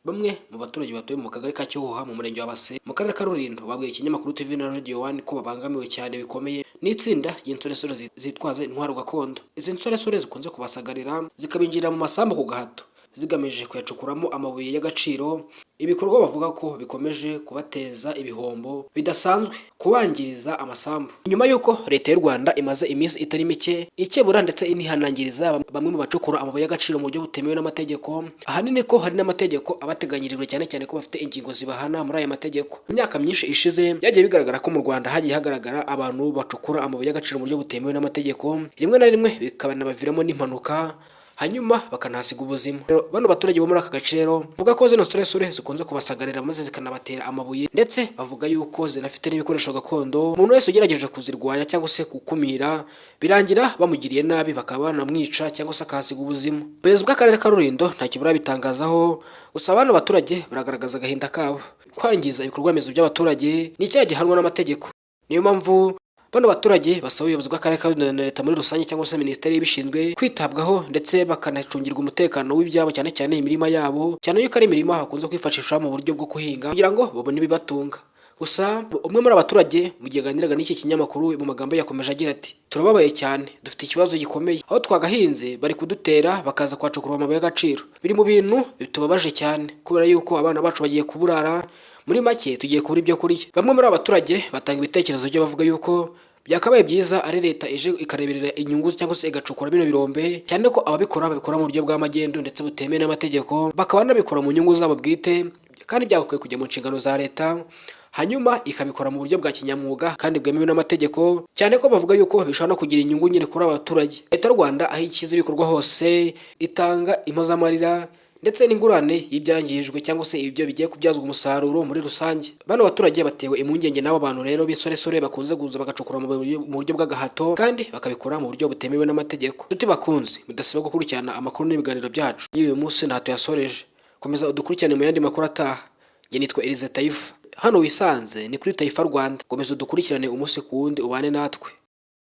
Bamwe mu baturage batuye mu kagari ka Cyohoha mu murenge wa Base mu karere ka Rulindo babwiye ikinyamakuru TV na Radio 1 ko babangamiwe cyane bikomeye n'itsinda ry'insoresore zitwaza intwaro gakondo. Izi nsoresore zikunze kubasagarira zikabinjira mu masambu ku gahato zigamije kuyacukuramo amabuye y'agaciro, ibikorwa bavuga ko bikomeje kubateza ibihombo bidasanzwe kubangiriza amasambu. Nyuma y'uko leta y'u Rwanda imaze iminsi itari mike ikebura ndetse inihanangiriza bamwe mu bacukura amabuye y'agaciro mu buryo butemewe n'amategeko, ahanini ko hari n'amategeko abateganyirijwe cyane ko bafite ingingo zibahana muri aya mategeko. Mu myaka myinshi ishize byagiye bigaragara ko mu Rwanda hagiye hagaragara abantu bacukura amabuye y'agaciro mu buryo butemewe n'amategeko, rimwe na rimwe bikabanabaviramo n'impanuka hanyuma bakanahasiga ubuzima. Bano baturage bo muri aka gace rero bavuga ko zino nsoresore zikunze kubasagarira maze zikanabatera amabuye, ndetse bavuga yuko zinafite n'ibikoresho gakondo. Umuntu wese ugerageje kuzirwanya cyangwa se gukumira birangira bamugiriye nabi, bakaba banamwica cyangwa se akahasiga ubuzima. Ubuyobozi bw'akarere ka Rulindo ntacyo burabitangazaho, gusa bano baturage baragaragaza agahinda kabo. Kwangiza ibikorwa remezo by'abaturage ni icyaha gihanwa n'amategeko. Niyo mpamvu bano baturage basaba ubuyobozi bw'akarere ka Rulindo na leta muri rusange cyangwa se minisiteri ibishinzwe kwitabwaho ndetse bakanacungirwa umutekano w'ibyabo, cyane imirima yabo, cyane yuko ari imirima hakunze kwifashishwa mu buryo bwo guhinga kugira ngo babone ibibatunga. Gusa umwe muri abaturage mu gihe aganiraga n'iki kinyamakuru mu magambo yakomeje agira ati, turababaye cyane, dufite ikibazo gikomeye, aho twagahinze bari kudutera bakaza kwacukura amabuye y'agaciro. Biri mu bintu bitubabaje cyane kubera yuko abana bacu bagiye kuburara, muri make tugiye kubura ibyo kurya. Bamwe muri abaturage batanga ibitekerezo byo bavuga yuko byakabaye byiza ari leta ije ikareberera inyungu cyangwa se igacukura bino birombe, cyane ko ababikora babikora mu buryo bw'amagendo ndetse butemewe n'amategeko, bakaba banabikora mu nyungu zabo bwite kandi byagakwiye kujya mu nshingano za leta, hanyuma ikabikora mu buryo bwa kinyamwuga kandi bwemewe n'amategeko, cyane ko bavuga yuko bishobora no kugira inyungu nyine kuri abaturage. Leta y'u Rwanda aho ikiza ibikorwa hose itanga impozamarira ndetse n'ingurane y'ibyangijwe cyangwa se ibyo bigiye kubyazwa umusaruro muri rusange. Bano baturage batewe impungenge n'abo bantu rero b'insoresore bakunze kuza bagacukura mu buryo bw'agahato kandi bakabikora mu buryo butemewe n'amategeko. Tuti bakunze mudasiba gukurikirana amakuru n'ibiganiro byacu. Uyu munsi ntato yasoreje, komeza udukurikirane mu yandi makuru ataha. Njye nitwa Elize Taifa, hano wisanze ni kuri Taifa Rwanda. Komeza udukurikirane umunsi ku wundi ubane natwe.